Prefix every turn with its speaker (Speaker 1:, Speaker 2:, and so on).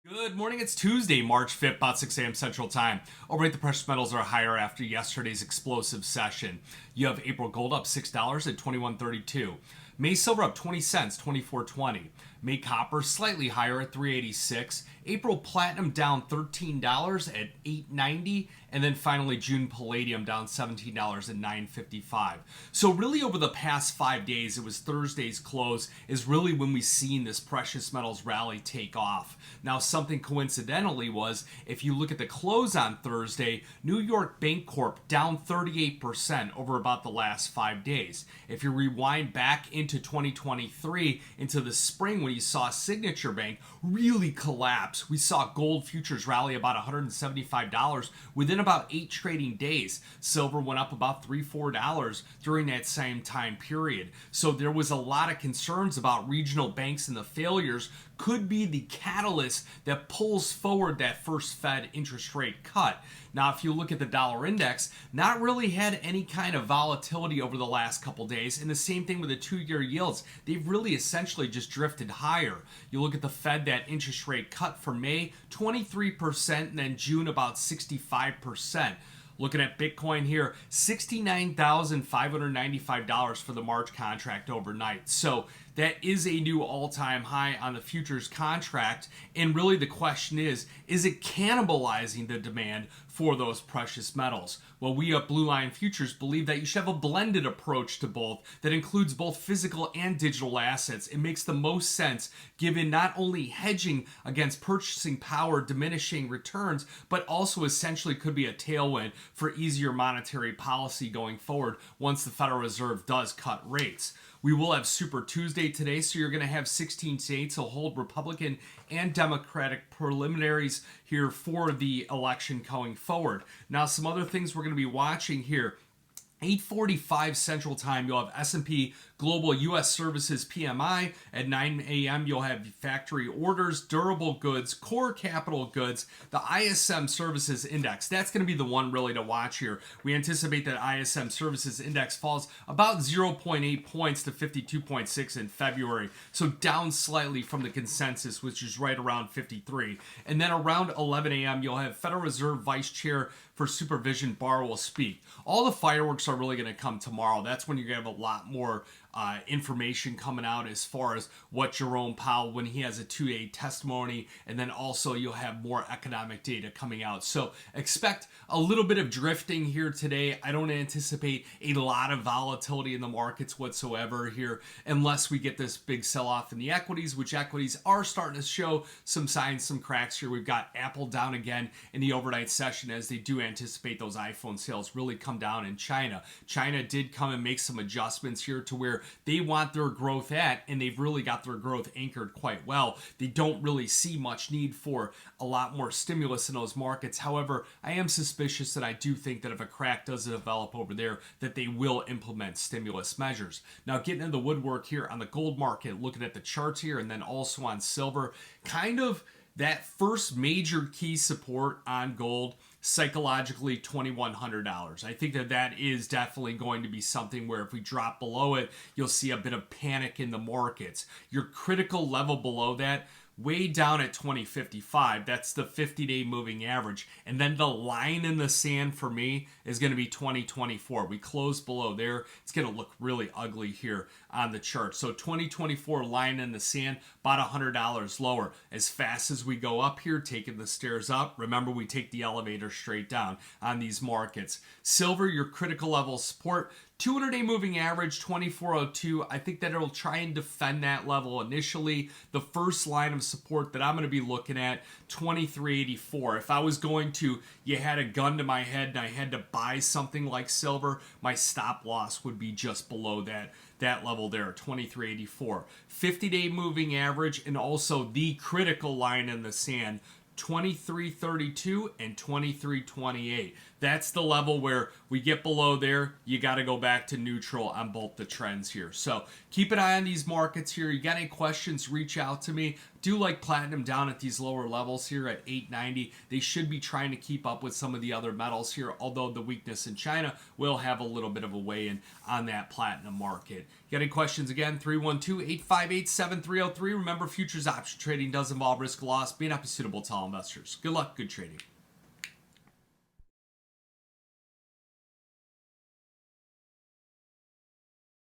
Speaker 1: Good morning. It's Tuesday, March 5th, about 6 a.m. Central Time. Overnight, the precious metals are higher after yesterday's explosive session. You have April gold up $6 at 21.32. May silver up 20 cents, 24.20. May copper slightly higher at 3.86. April platinum down $13 at 8.90. And then finally, June palladium down $17 at 9.55. So really over the past 5 days, it was Thursday's close is really when we've seen this precious metals rally take off. Now, something coincidentally was, if you look at the close on Thursday, New York Bank Corp down 38% over about the last 5 days. If you rewind back into 2023, into the spring when you saw Signature Bank really collapse, we saw gold futures rally about $175 within about 8 trading days. Silver went up about $3-4 during that same time period. So there was a lot of concerns about regional banks and the failures could be the catalyst that pulls forward that first Fed interest rate cut. Now, if you look at the dollar index, not really had any kind of volatility over the last couple days. And the same thing with the 2-year yields. They've really essentially just drifted higher. You look at the Fed, that interest rate cut for May, 23%, and then June about 65%. Looking at Bitcoin here, $69,595 for the March contract overnight. So that is a new all-time high on the futures contract. And really the question is it cannibalizing the demand for those precious metals? Well, we at Blue Line Futures believe that you should have a blended approach to both that includes both physical and digital assets. It makes the most sense given not only hedging against purchasing power diminishing returns, but also essentially could be a tailwind for easier monetary policy going forward once the Federal Reserve does cut rates. We will have Super Tuesday today, so you're going to have 16 states will hold Republican and Democratic preliminaries here for the election going forward. Now, some other things we're going to be watching here. 8:45 Central Time, you'll have S&P Global U.S. Services PMI. At 9 a.m., you'll have factory orders, durable goods, core capital goods, the ISM Services Index. That's going to be the one really to watch here. We anticipate that ISM Services Index falls about 0.8 points to 52.6 in February, so down slightly from the consensus, which is right around 53. And then around 11 a.m., you'll have Federal Reserve Vice Chair for Supervision Barr will speak. All the fireworks are really going to come tomorrow. That's when you're going to have a lot more information coming out as far as what Jerome Powell, when he has a 2-day testimony, and then also you'll have more economic data coming out. So expect a little bit of drifting here today. I don't anticipate a lot of volatility in the markets whatsoever here unless we get this big sell-off in the equities, which equities are starting to show some signs, some cracks here. We've got Apple down again in the overnight session as they do anticipate those iPhone sales really come down in China. China did come and make some adjustments here to where they want their growth at, and they've really got their growth anchored quite well. They don't really see much need for a lot more stimulus in those markets. However, I am suspicious that I do think that if a crack does develop over there, that they will implement stimulus measures. Now, getting into the woodwork here on the gold market, looking at the charts here, and then also on silver, kind of that first major key support on gold, psychologically $2,100. I think that is definitely going to be something where if we drop below it, you'll see a bit of panic in the markets. Your critical level below that, way down at 2055, that's the 50-day moving average. And then the line in the sand for me is going to be 2024. We close below there. It's going to look really ugly here on the chart. So 2024 line in the sand, about $100 lower. As fast as we go up here, taking the stairs up, remember we take the elevator straight down on these markets. Silver, your critical level support, 200-day moving average, 2402. I think that it'll try and defend that level initially. The first line of support that I'm going to be looking at, 2384. If I was going to, you had a gun to my head and I had to buy something like silver, my stop loss would be just below that level there, 2384. 50-day moving average and also the critical line in the sand, 2332 and 2328. that's the level where we get below there, you got to go back to neutral on both the trends here. So keep an eye on these markets here. You got any questions, reach out to me. Do like platinum down at these lower levels here at 890. They should be trying to keep up with some of the other metals here, although the weakness in China will have a little bit of a weigh-in on that platinum market. You got any questions? Again, 312-858-7303. Remember, futures option trading does involve risk of loss. May not be suitable to all investors. Good luck, good trading.